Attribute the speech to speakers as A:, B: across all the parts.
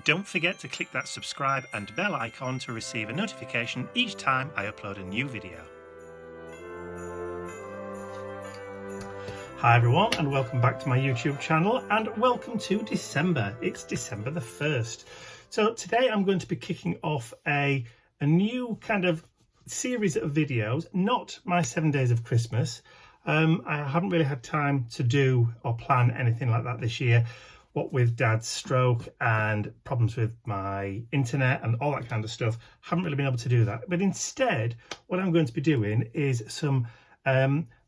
A: Don't forget to click that subscribe and bell icon to receive a notification each time I upload a new video. Hi everyone, and welcome back to my YouTube channel, and welcome to December. It's December the 1st. So today I'm going to be kicking off a new kind of series of videos, not my 7 days of Christmas. I haven't really had time to do or plan anything like that this year. What with Dad's stroke and problems with my internet and all that kind of stuff, haven't really been able to do that. But instead, what I'm going to be doing is some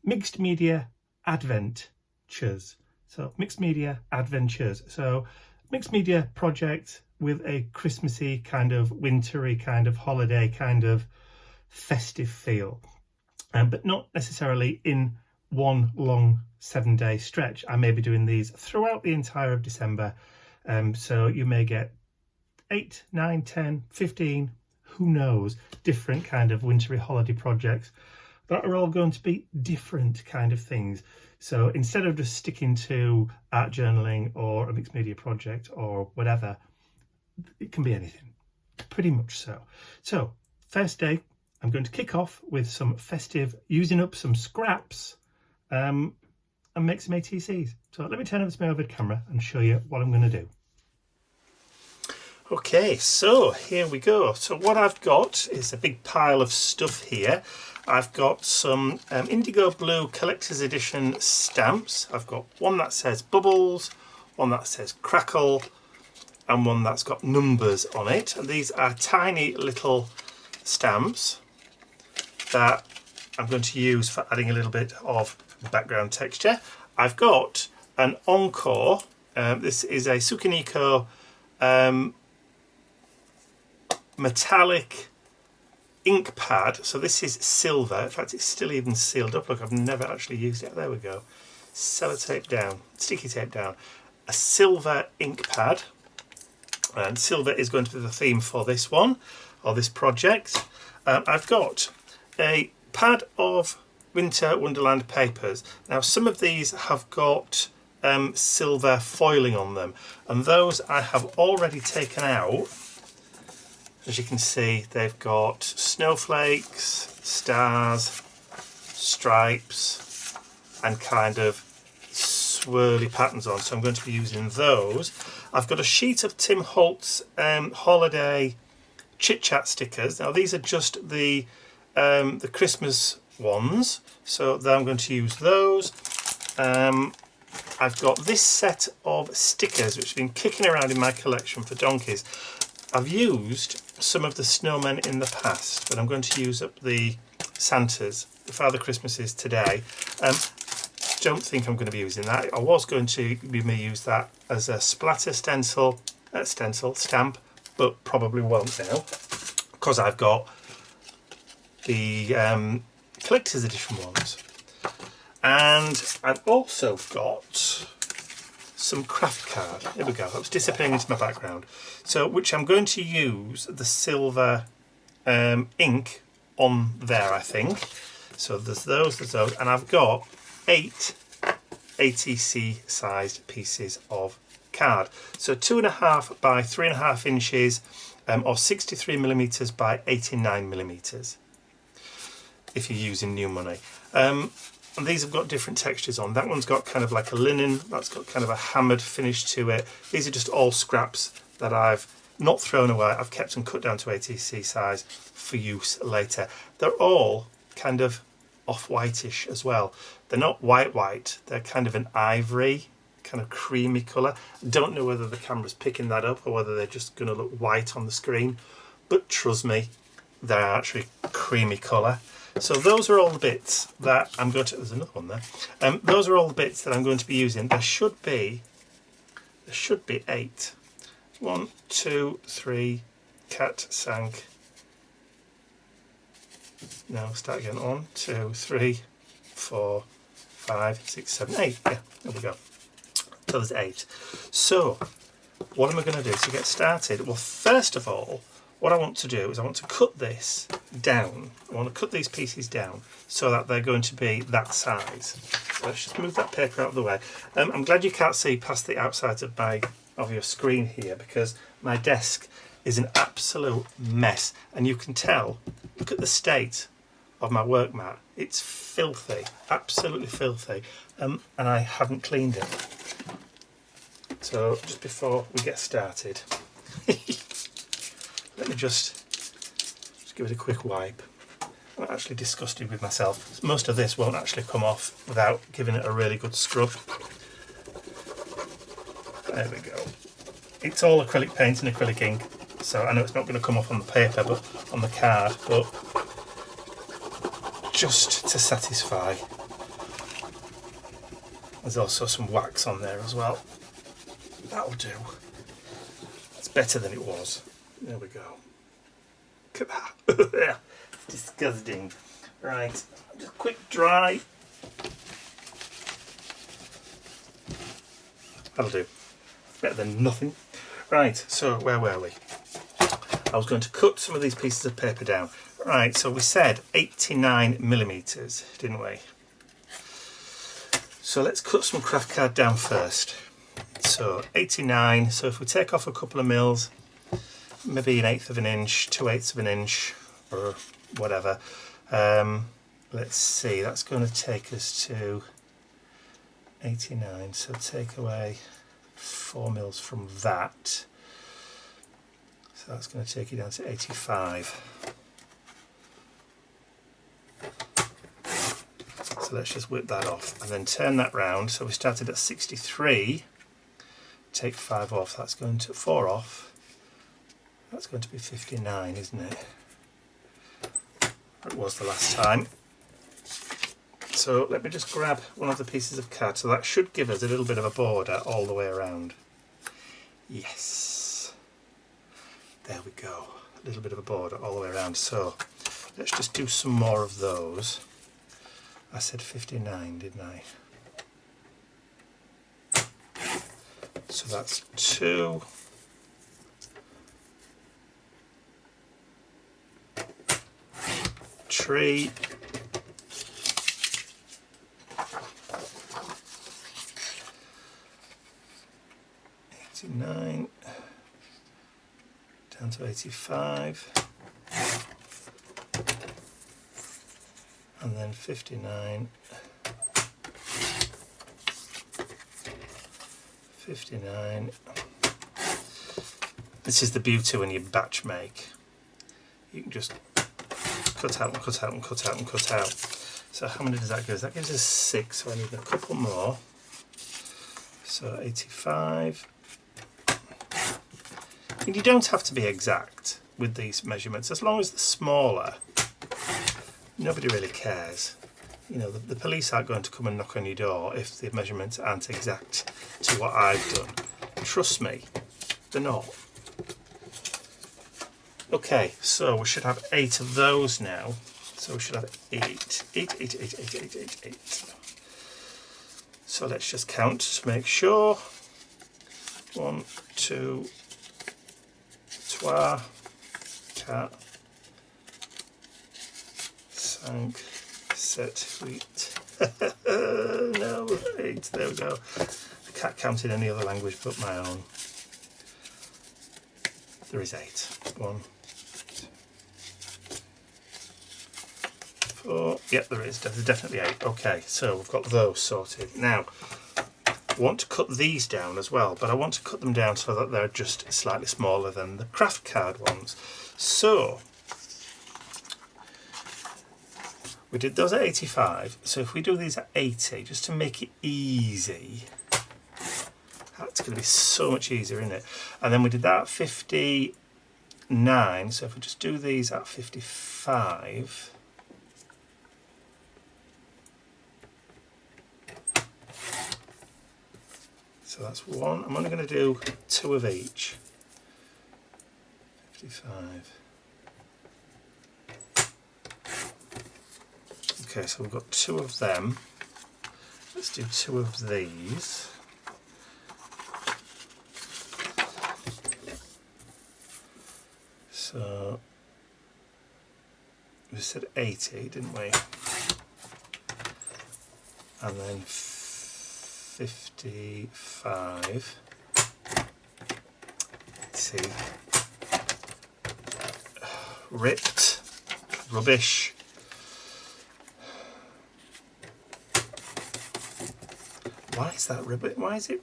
A: mixed media Advent-ures. So mixed media Advent-ures. So mixed media project with a Christmassy kind of wintry kind of holiday kind of festive feel, but not necessarily in one long 7-day stretch. I may be doing these throughout the entire of December, so you may get 8, 9, 10, 15, who knows, different kind of wintry holiday projects that are all going to be different kind of things. So instead of just sticking to art journaling or a mixed media project or whatever, it can be anything, pretty much so. So first day, I'm going to kick off with some festive, using up some scraps and make some ATCs. So let me turn over to my overhead camera and show you what I'm going to do. Okay, so here we go. So what I've got is a big pile of stuff here. I've got some indigo blue collector's edition stamps. I've got one that says bubbles, one that says crackle, and one that's got numbers on it. And these are tiny little stamps that I'm going to use for adding a little bit of background texture. I've got an Encore. This is a Sukiniko metallic ink pad. So this is silver. In fact, it's still even sealed up. Look, I've never actually used it. There we go. Sellotape down, sticky tape down. A silver ink pad. And silver is going to be the theme for this one, or this project. I've got a pad of Winter Wonderland papers. Now some of these have got silver foiling on them, and those I have already taken out. As you can see, they've got snowflakes, stars, stripes, and kind of swirly patterns on, so I'm going to be using those. I've got a sheet of Tim Holtz holiday chit chat stickers. Now these are just the Christmas ones, so then I'm going to use those. I've got this set of stickers which have been kicking around in my collection for donkeys. I've used some of the snowmen in the past, but I'm going to use up the Santas, the Father Christmases today. Don't think I'm going to be using that. I was going to use that as a splatter stamp, but probably won't now, because I've got the collector's edition ones. And I've also got some craft card. There we go. That was disappearing into my background. So, which I'm going to use the silver ink on there, I think. So there's those, and I've got 8 ATC sized pieces of card. So 2.5 by 3.5 inches, or 63mm by 89mm, if you're using new money. And these have got different textures on. That one's got kind of like a linen, that's got kind of a hammered finish to it. These are just all scraps that I've not thrown away. I've kept and cut down to ATC size for use later. They're all kind of off-whitish as well. They're not white, they're kind of an ivory, kind of creamy colour. Don't know whether the camera's picking that up or whether they're just going to look white on the screen, but trust me, they're actually creamy colour. So those are all the bits that I'm going to, there's another one there. Those are all the bits that I'm going to be using. There should be 8. 1, 2, 3, cat sank. No, start again. 1, 2, 3, 4, 5, 6, 7, 8. Yeah, there we go. So there's 8. So what am I going to do to get started? Well, first of all, what I want to do is I want to cut this down. I want to cut these pieces down so that they're going to be that size. So let's just move that paper out of the way. I'm glad you can't see past the outside of my of your screen here because my desk is an absolute mess, and you can tell, look at the state of my work mat. It's filthy, absolutely filthy, and I haven't cleaned it. So just before we get started, let me just give it a quick wipe. I'm actually disgusted with myself. Most of this won't actually come off without giving it a really good scrub. There we go. It's all acrylic paint and acrylic ink, so I know it's not going to come off on the paper, but on the card, but just to satisfy. There's also some wax on there as well. That'll do. It's better than it was. There we go. Look at that. Disgusting. Right, just quick dry. That'll do. Better than nothing. Right, so where were we? I was going to cut some of these pieces of paper down. Right, so we said 89mm, didn't we? So let's cut some craft card down first. So 89, so if we take off a couple of mils, maybe 1/8 of an inch, 2/8 of an inch, or whatever. Let's see, that's going to take us to 89, so take away 4 mils from that. So that's going to take you down to 85. So let's just whip that off and then turn that round. So we started at 63, take 5 off, that's going to 4 off. That's going to be 59, isn't it? It was the last time. So let me just grab one of the pieces of card. So that should give us a little bit of a border all the way around. Yes. There we go. A little bit of a border all the way around. So let's just do some more of those. I said 59, didn't I? So that's 2. 3. 89. Down to 85. And then 59. 59. This is the beauty when you batch make. You can just cut out and cut out and cut out and cut out. So how many does that give us? That gives us 6, so I need a couple more. So 85. And you don't have to be exact with these measurements. As long as they're smaller, nobody really cares. You know, the police aren't going to come and knock on your door if the measurements aren't exact to what I've done. Trust me, they're not. Okay, so we should have 8 of those now. So we should have 8. 8, 8, 8, 8, 8, 8, 8. So let's just count to make sure. 1, 2, 3, 4, 5, 6, 7, 8. No, 8. There we go. I can't count in any other language but my own. There is 8. 1, 4. Yep, there is. There's definitely 8. Okay, so we've got those sorted. Now, I want to cut these down as well, but I want to cut them down so that they're just slightly smaller than the craft card ones. So, we did those at 85, so if we do these at 80, just to make it easy, that's going to be so much easier, isn't it? And then we did that at 59, so if we just do these at 55, so that's 1. I'm only going to do 2 of each. 55. Okay, so we've got 2 of them. Let's do 2 of these. So we said 80, didn't we? And then 55. see, ripped, rubbish. Why is that ribbon? Why is it?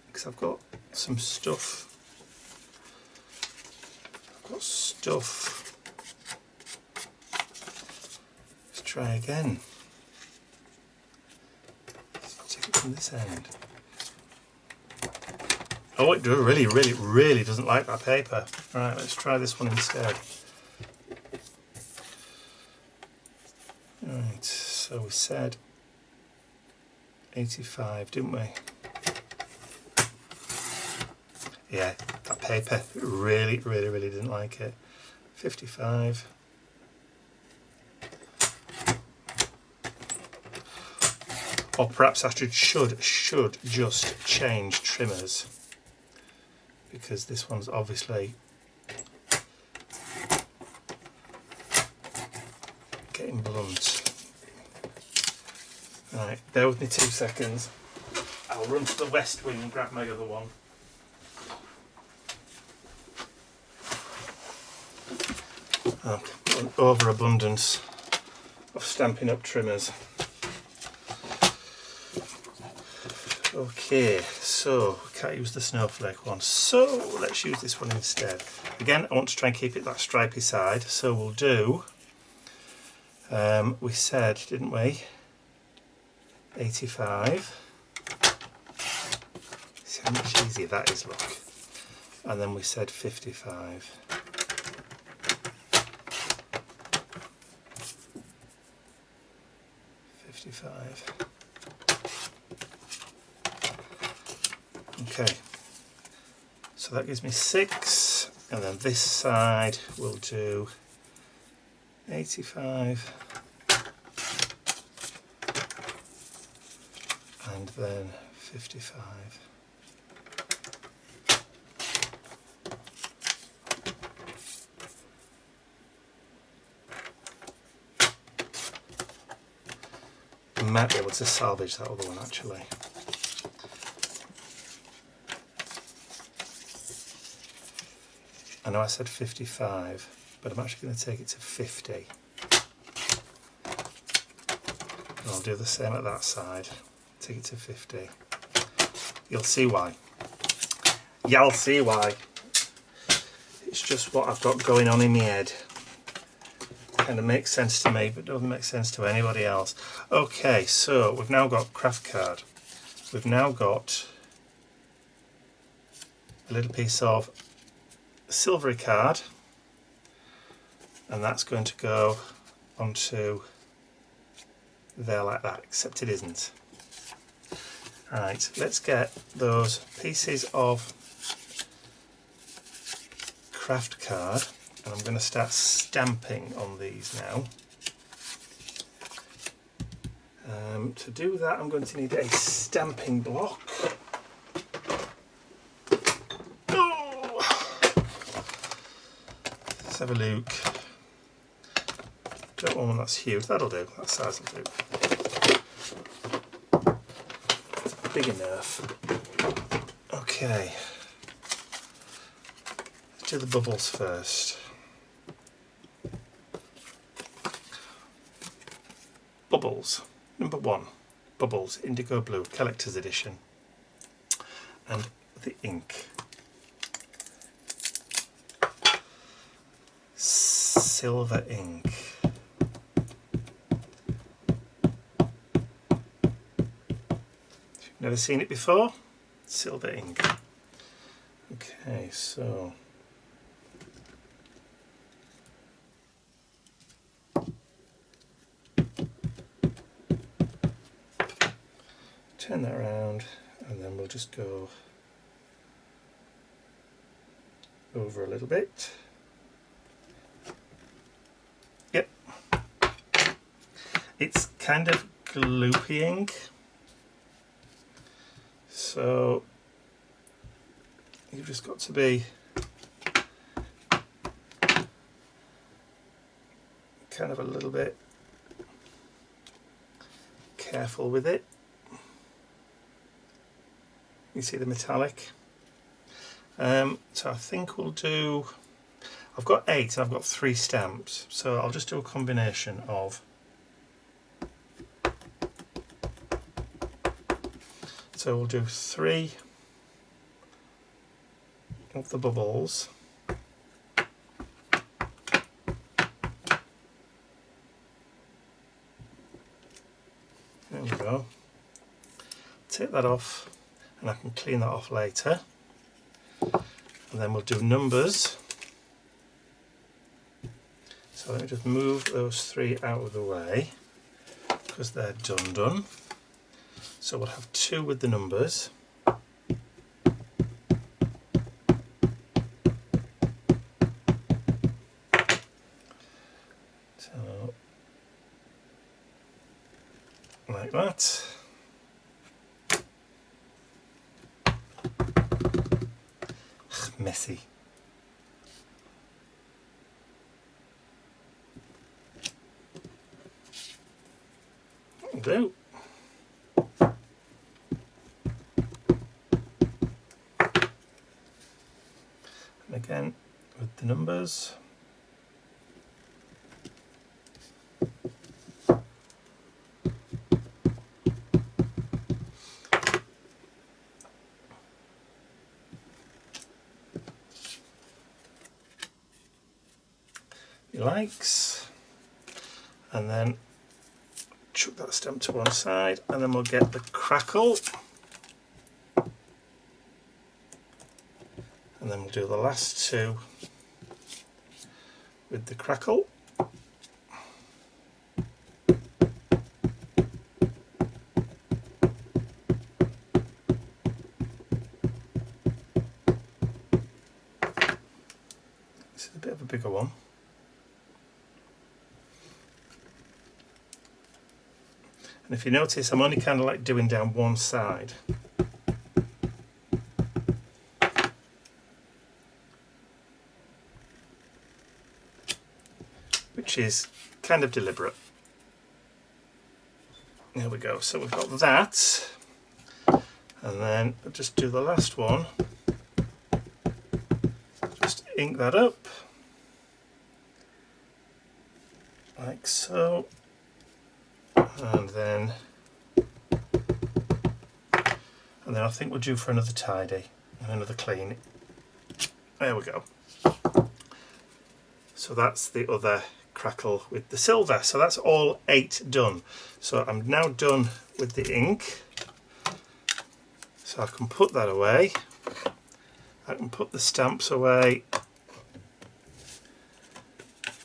A: Because I've got some stuff. I've got stuff. Let's try again. Let's take it from this end. Oh, it really doesn't like that paper. Right, let's try this one instead. Right, so we said 85, didn't we? Yeah, that paper really didn't like it. 55. Or perhaps I should just change trimmers, because this one's obviously getting blunt. Right, bear with me 2 seconds. I'll run to the west wing and grab my other one. Okay, an overabundance of Stampin' Up! Trimmers. Okay, so we can't use the snowflake one, so let's use this one instead. Again, I want to try and keep it that stripy side, so we'll do, we said, didn't we, 85. See how much easier that is, look. And then we said 55. 55. Okay, so that gives me 6, and then this side we'll do 85, and then 55. I might be able to salvage that other one actually. I know I said 55, but I'm actually going to take it to 50. And I'll do the same at that side. Take it to 50. You'll see why. You'll see why. It's just what I've got going on in my head. Kind of makes sense to me, but doesn't make sense to anybody else. Okay, so we've now got craft card. We've now got a little piece of silvery card, and that's going to go onto there like that, except it isn't. Right, let's get those pieces of craft card, and I'm going to start stamping on these now. To do that, I'm going to need a stamping block. Let's have a look. Don't want one that's huge. That'll do. That size will do. Big enough. Okay. Let's do the bubbles first. Bubbles. Number 1. Bubbles. Indigo Blue. Collector's Edition. And the ink. Silver ink. Never seen it before? Silver ink. Okay, so turn that around, and then we'll just go over a little bit. Yep. It's kind of gloopy ink. So you've just got to be kind of a little bit careful with it. You see the metallic, So I think we'll do, I've got 8 and I've got 3 stamps, so I'll just do a combination of, so we'll do 3 of the bubbles. There we go. Take that off and I can clean that off later. And then we'll do numbers. So let me just move those 3 out of the way because they're done. So we'll have 2 with the numbers. So like that. Messy. That'll do. And again with the numbers. Likes, and then chuck that stamp to one side, and then we'll get the crackle, and then we'll do the last 2 with the crackle. This is a bit of a bigger one. And if you notice, I'm only kind of like doing down one side. Which is kind of deliberate. There we go. So we've got that. And then I'll just do the last one. Just ink that up. Like so. And then I think we're due for another tidy and another clean. There we go. So that's the other crackle with the silver. So that's all 8 done. So I'm now done with the ink. So I can put that away. I can put the stamps away.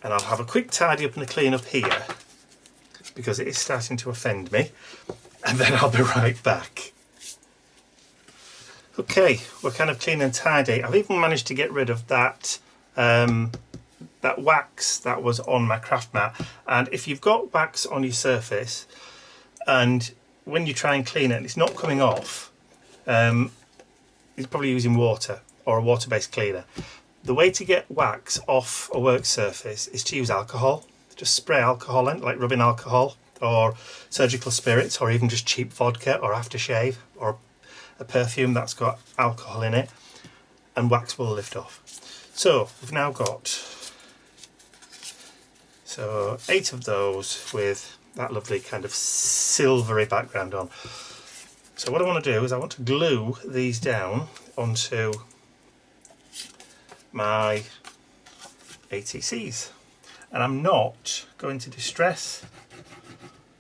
A: And I'll have a quick tidy up and a clean up here, because it is starting to offend me, and then I'll be right back. Okay, we're kind of clean and tidy. I've even managed to get rid of that that wax that was on my craft mat. And if you've got wax on your surface and when you try and clean it and it's not coming off, you're probably using water or a water-based cleaner. The way to get wax off a work surface is to use alcohol. Just spray alcohol in, like rubbing alcohol or surgical spirits, or even just cheap vodka or aftershave or a perfume that's got alcohol in it, and wax will lift off. So we've now got 8 of those with that lovely kind of silvery background on. So what I want to do is I want to glue these down onto my ATCs. And I'm not going to distress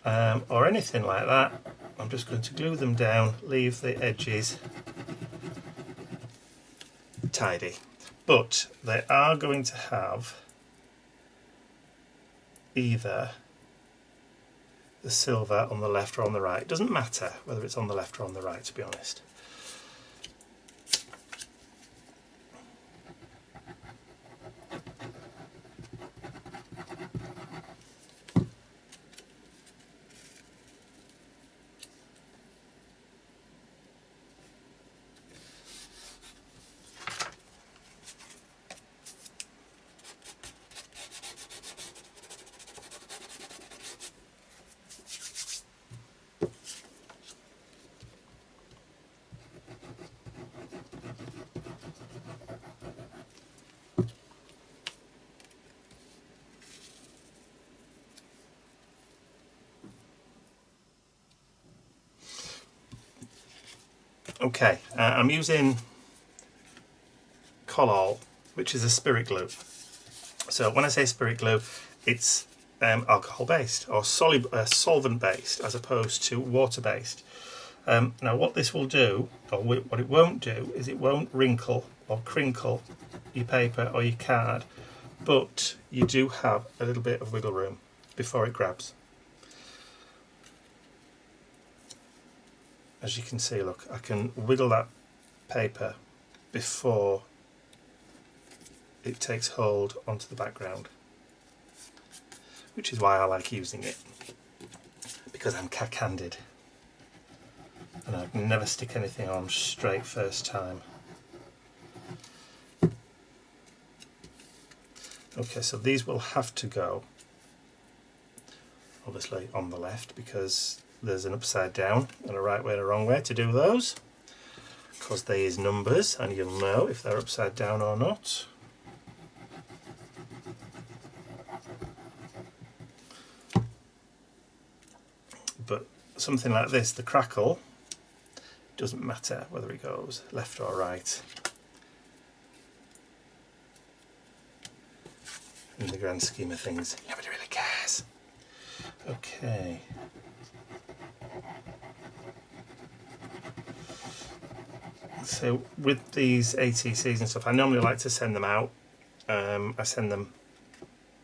A: or anything like that. I'm just going to glue them down, leave the edges tidy. But they are going to have either the silver on the left or on the right. It doesn't matter whether it's on the left or on the right, to be honest. Okay, I'm using Collall, which is a spirit glue. So when I say spirit glue, it's alcohol based or solvent based as opposed to water based. Now what this will do, or what it won't do, is it won't wrinkle or crinkle your paper or your card, but you do have a little bit of wiggle room before it grabs. As you can see, look, I can wiggle that paper before it takes hold onto the background, which is why I like using it, because I'm cack-handed and I can never stick anything on straight first time. Okay, so these will have to go obviously on the left, because there's an upside down and a right way and a wrong way to do those, because they is numbers and you'll know if they're upside down or not. But something like this, the crackle, doesn't matter whether it goes left or right in the grand scheme of things. Nobody really cares. Okay. So with these ATCs and stuff, I normally like to send them out. I send them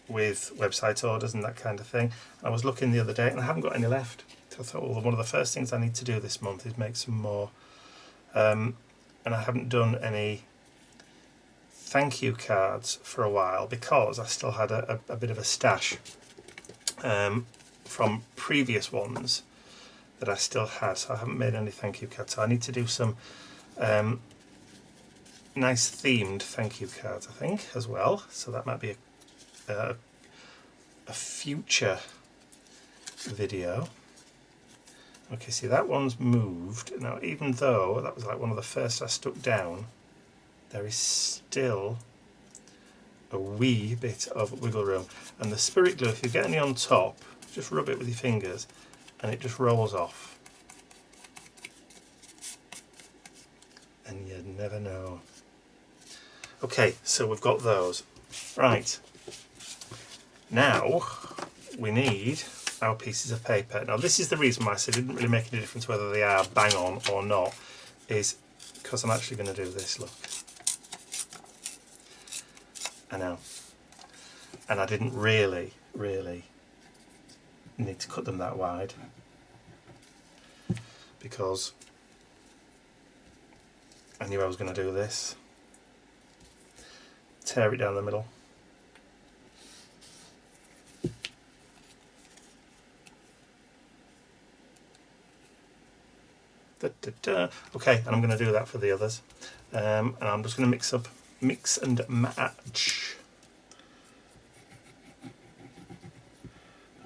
A: with website orders and that kind of thing. I was looking the other day and I haven't got any left. So I thought, well, one of the first things I need to do this month is make some more. And I haven't done any thank you cards for a while because I still had a bit of a stash from previous ones that I still had. So I haven't made any thank you cards. So I need to do some nice themed thank you cards, I think, as well. So that might be a future video. Okay, see, that one's moved. Now, even though that was like one of the first I stuck down, there is still a wee bit of wiggle room. And the spirit glue, if you get any on top, just rub it with your fingers and it just rolls off. And you'd never know. Okay, so we've got those. Right. Now, we need our pieces of paper. Now this is the reason why I said it didn't really make any difference whether they are bang on or not, is because I'm actually going to do this, look. I know. And I didn't really need to cut them that wide, because I knew I was going to do this. Tear it down the middle. Okay, and I'm going to do that for the others, and I'm just going to mix and match.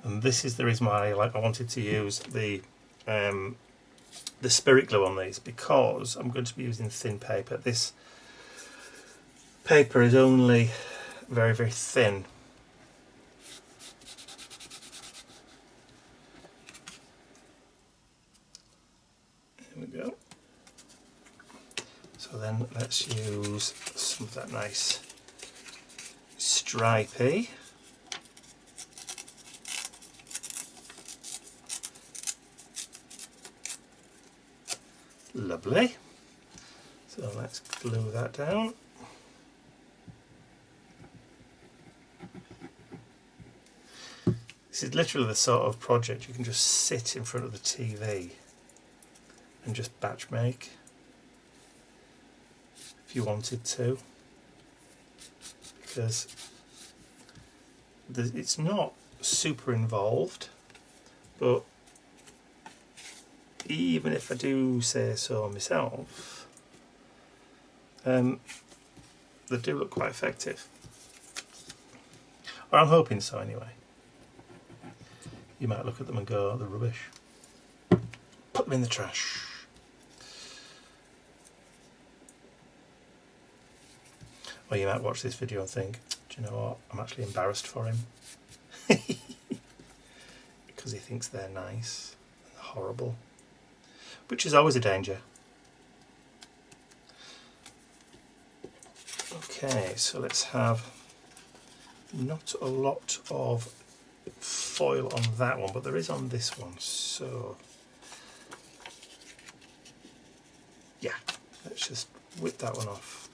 A: And this is the reason why I wanted to use the spirit glue on these, because I'm going to be using thin paper. This paper is only very, very thin. There we go. So then let's use some of that nice stripy. Lovely. So let's glue that down. This is literally the sort of project you can just sit in front of the TV and just batch make if you wanted to, because it's not super involved, but even if I do say so myself, they do look quite effective, or I'm hoping so anyway. You might look at them and go, they're rubbish. Put them in the trash. Or you might watch this video and think, do you know what, I'm actually embarrassed for him. Because he thinks they're nice and horrible. Which is always a danger. Okay, so let's have not a lot of foil on that one, but there is on this one. So yeah, let's just whip that one off.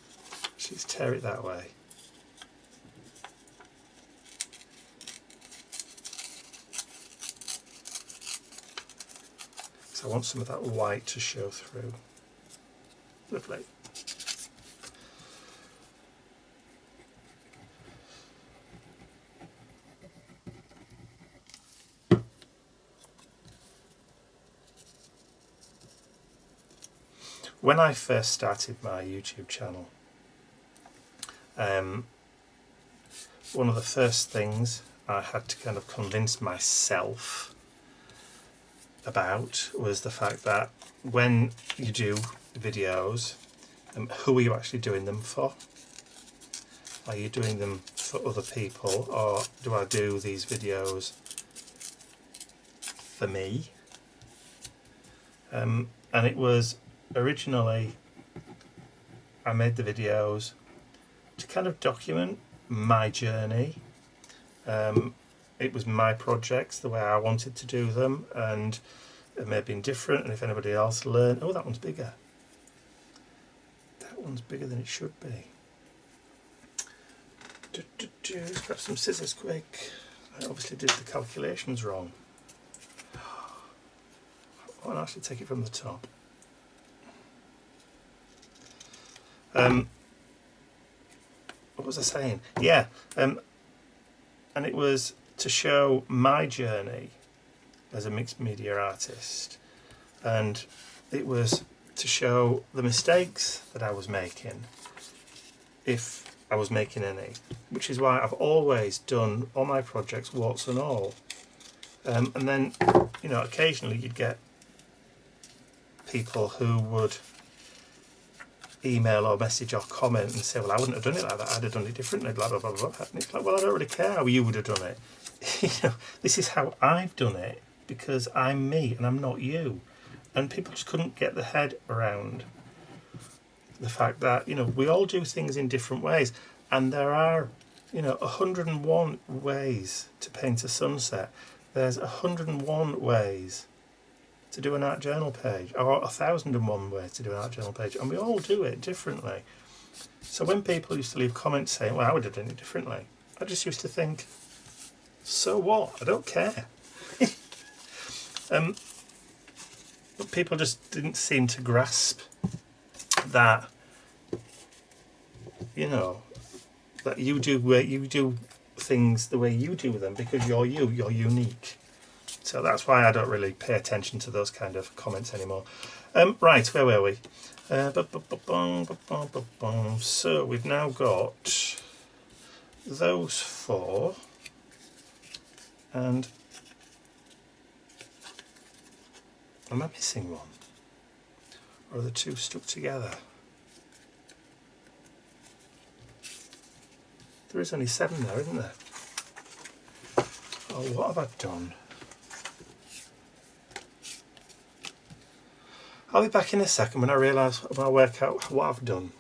A: Let's tear it that way. So I want some of that white to show through. Lovely. When I first started my YouTube channel, one of the first things I had to kind of convince myself about was the fact that when you do videos, who are you actually doing them for? Are you doing them for other people, or do I do these videos for me? And it was originally, I made the videos to kind of document my journey. It was my projects, the way I wanted to do them, and it may have been different, and if anybody else learned, oh, that one's bigger. That one's bigger than it should be. Let's grab some scissors quick. I obviously did the calculations wrong. I'll actually take it from the top. What was I saying? Yeah, and it was to show my journey as a mixed media artist, and it was to show the mistakes that I was making, if I was making any, which is why I've always done all my projects warts and all. And then, you know, occasionally you'd get people who would email or message or comment and say, well, I wouldn't have done it like that, I'd have done it differently, blah blah blah blah. And it's like, well, I don't really care how you would have done it. You know, this is how I've done it because I'm me and I'm not you. And people just couldn't get their head around the fact that, you know, we all do things in different ways, and there are, you know, 101 ways to paint a sunset. There's 101 ways to do an art journal page, or 1001 ways to do an art journal page, and we all do it differently. So when people used to leave comments saying, well, I would have done it differently, I just used to think, so what? I don't care. But people just didn't seem to grasp that, you know, that you do things the way you do them because you're you're unique. So that's why I don't really pay attention to those kind of comments anymore. Right, where were we? So we've now got those four, and am I missing one? Or are the two stuck together? There is only 7 there, isn't there? Oh, what have I done? I'll be back in a second when I realise, when I work out what I've done.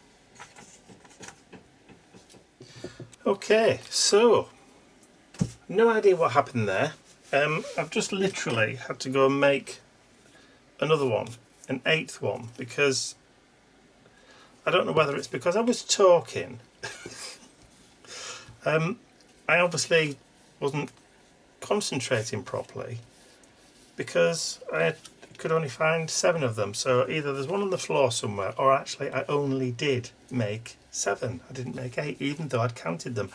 A: Okay, so no idea what happened there. I've just literally had to go and make another one, an 8th one, because I don't know whether it's because I was talking. I obviously wasn't concentrating properly because I could only find 7 of them. So either there's one on the floor somewhere, or actually I only did make 7. I didn't make 8, even though I'd counted them.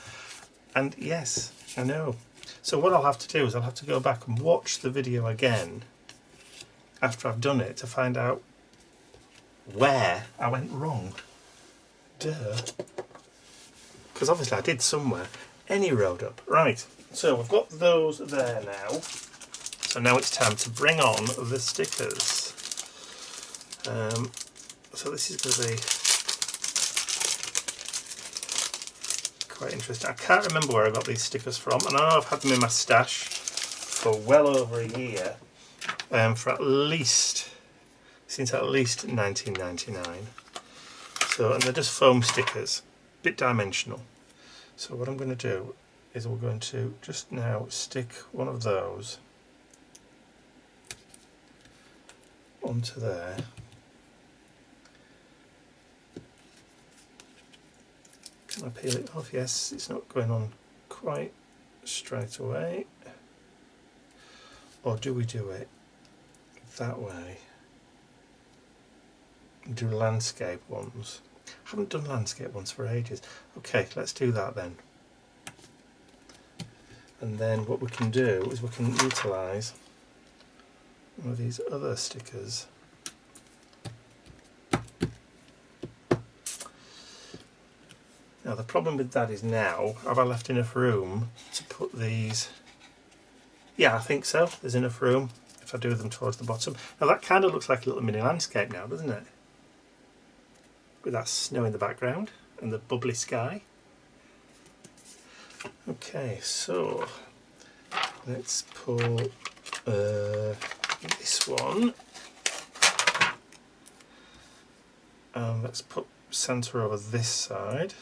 A: And yes, I know. So what I'll have to do is I'll have to go back and watch the video again after I've done it to find out where I went wrong. Duh. Because obviously I did somewhere. Any road up. Right, so we've got those there now. So now it's time to bring on the stickers. So this is going to be quite interesting. I can't remember where I got these stickers from, and I know I've had them in my stash for well over a year, for at least, since at least 1999. So, and they're just foam stickers, bit dimensional. So what I'm going to do is we're going to just now stick one of those onto there. Can I peel it off? Yes, it's not going on quite straight away. Or do we do it that way? Do landscape ones. I haven't done landscape ones for ages. Okay, let's do that then. And then what we can do is we can utilise one of these other stickers. Now the problem with that is now, have I left enough room to put these? Yeah, I think so. There's enough room if I do them towards the bottom. Now that kind of looks like a little mini landscape now, doesn't it? With that snow in the background and the bubbly sky. Okay, so let's pull this one. Let's put Santa over this side.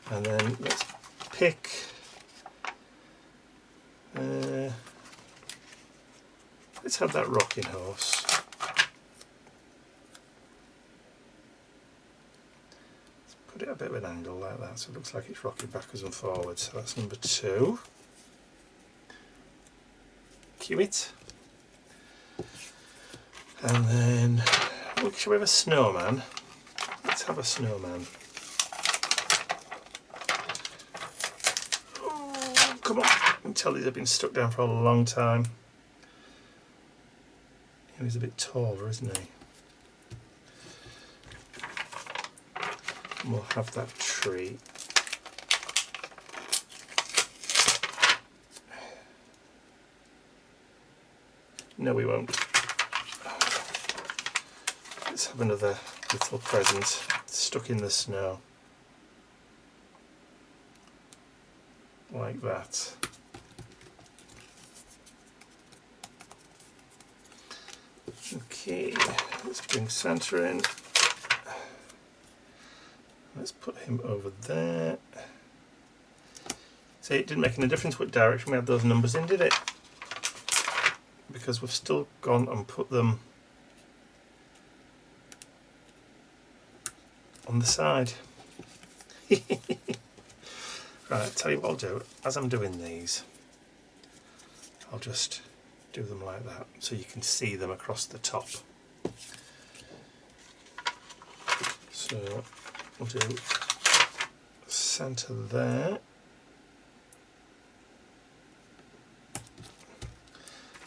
A: And then let's pick let's have that rocking horse. Let's put it a bit of an angle like that so it looks like it's rocking backwards and forwards. So that's number 2. Cue it. And then, shall we have a snowman? Let's have a snowman. Oh, come on. I can tell these have been stuck down for a long time. He's a bit taller, isn't he? And we'll have that tree. No, we won't. Let's have another little present stuck in the snow. Like that. Okay, let's bring Santa in. Let's put him over there. See, it didn't make any difference what direction we had those numbers in, did it? Because we've still gone and put them on the side. Right, I'll tell you what I'll do. As I'm doing these, I'll just do them like that so you can see them across the top. So we'll do Santa there.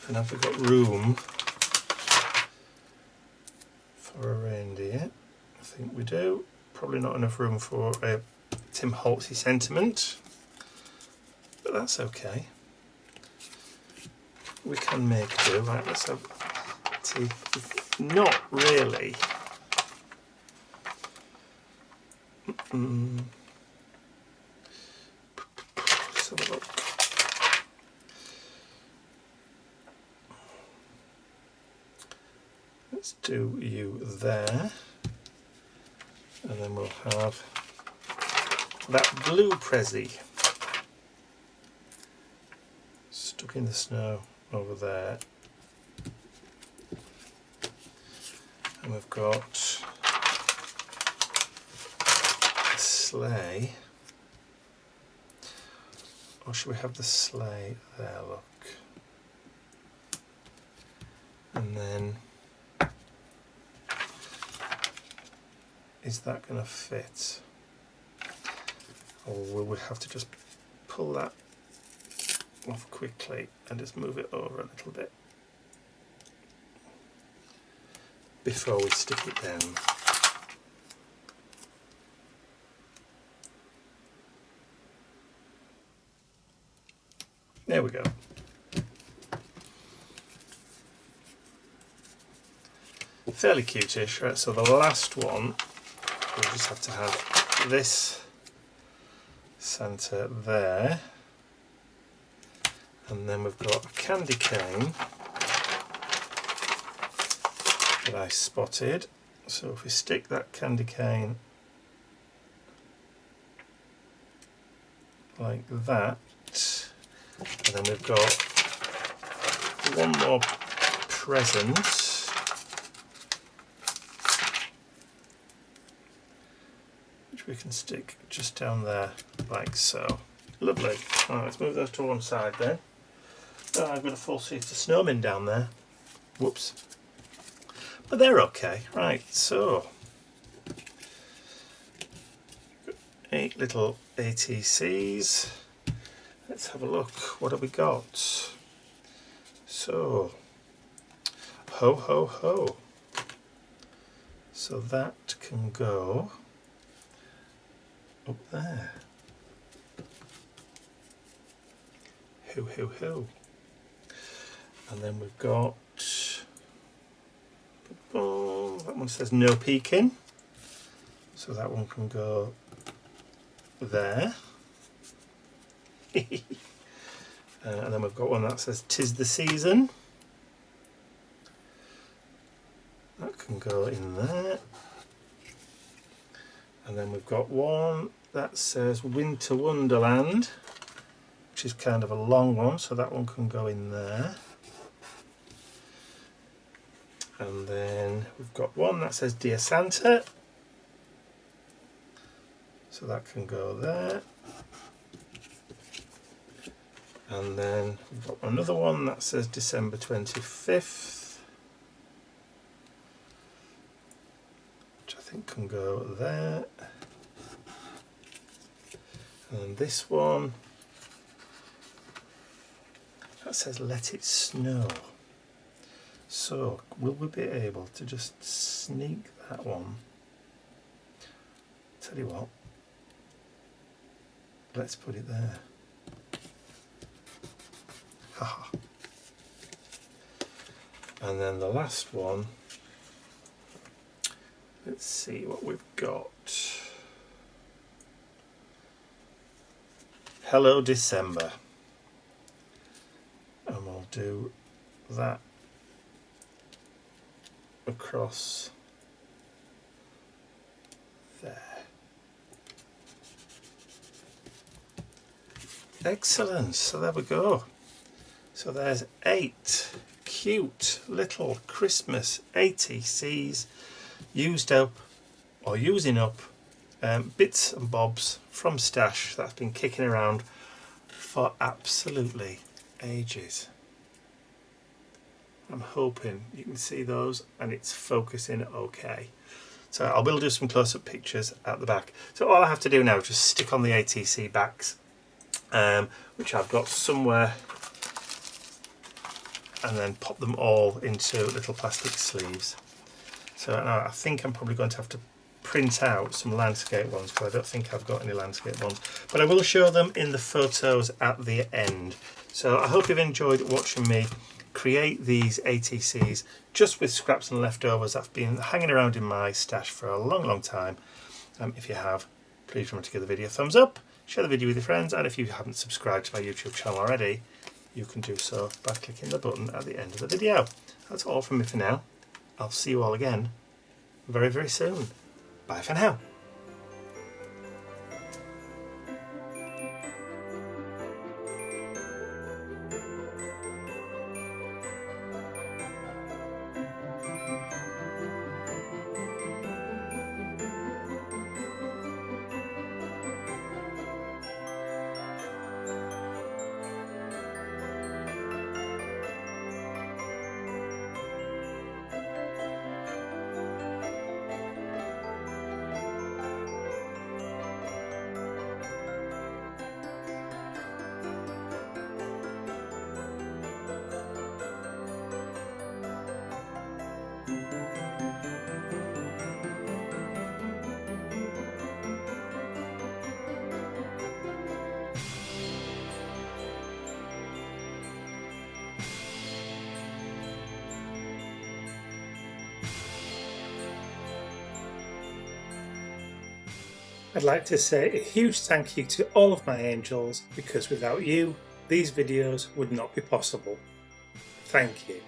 A: And have we got room for a reindeer? I think we do. Probably not enough room for a Tim Holtzy sentiment, but that's okay. We can make do. Right, let's have tea. Not really. Let's have a look. Let's do you there, and then we'll have that blue Prezi stuck in the snow over there, and we've got a sleigh. Or should we have the sleigh there? Look, and then is that going to fit? Or will we have to just pull that off quickly and just move it over a little bit before we stick it down? There we go. Fairly cute-ish, right? So the last one, we'll just have to have this Santa there, and then we've got a candy cane that I spotted. So if we stick that candy cane like that. And then we've got one more present, which we can stick just down there like so. Lovely. Alright, let's move those to one side then. Oh, I've got a full suit of snowmen down there. Whoops. But they're okay. Right, so 8 little ATCs. Let's have a look. What have we got? So, ho ho ho. So that can go up there. Ho ho ho. And then we've got, oh, that one says no peeking. So that one can go there. And then we've got one that says 'tis the season. That can go in there. And then we've got one that says Winter Wonderland, which is kind of a long one, so that one can go in there. And then we've got one that says Dear Santa, so that can go there. And then we've got another one that says December 25th, which I think can go there. And this one that says Let It Snow. So will we be able to just sneak that one? Tell you what, let's put it there. Haha. And then the last one, let's see what we've got. Hello December. And we'll do that across there. Excellent, so there we go. So there's 8 cute little Christmas ATCs used up or using up bits and bobs from stash that's been kicking around for absolutely ages. I'm hoping you can see those and it's focusing okay. So I will do some close-up pictures at the back. So all I have to do now is just stick on the ATC backs, which I've got somewhere, and then pop them all into little plastic sleeves. So now I think I'm probably going to have to print out some landscape ones because I don't think I've got any landscape ones, but I will show them in the photos at the end. So I hope you've enjoyed watching me create these ATCs just with scraps and leftovers that's been hanging around in my stash for a long time. If you have, please remember to give the video a thumbs up, share the video with your friends, and if you haven't subscribed to my YouTube channel already, you can do so by clicking the button at the end of the video. That's all from me for now. I'll see you all again very soon. Bye for now. I'd like to say a huge thank you to all of my angels, because without you, these videos would not be possible. Thank you.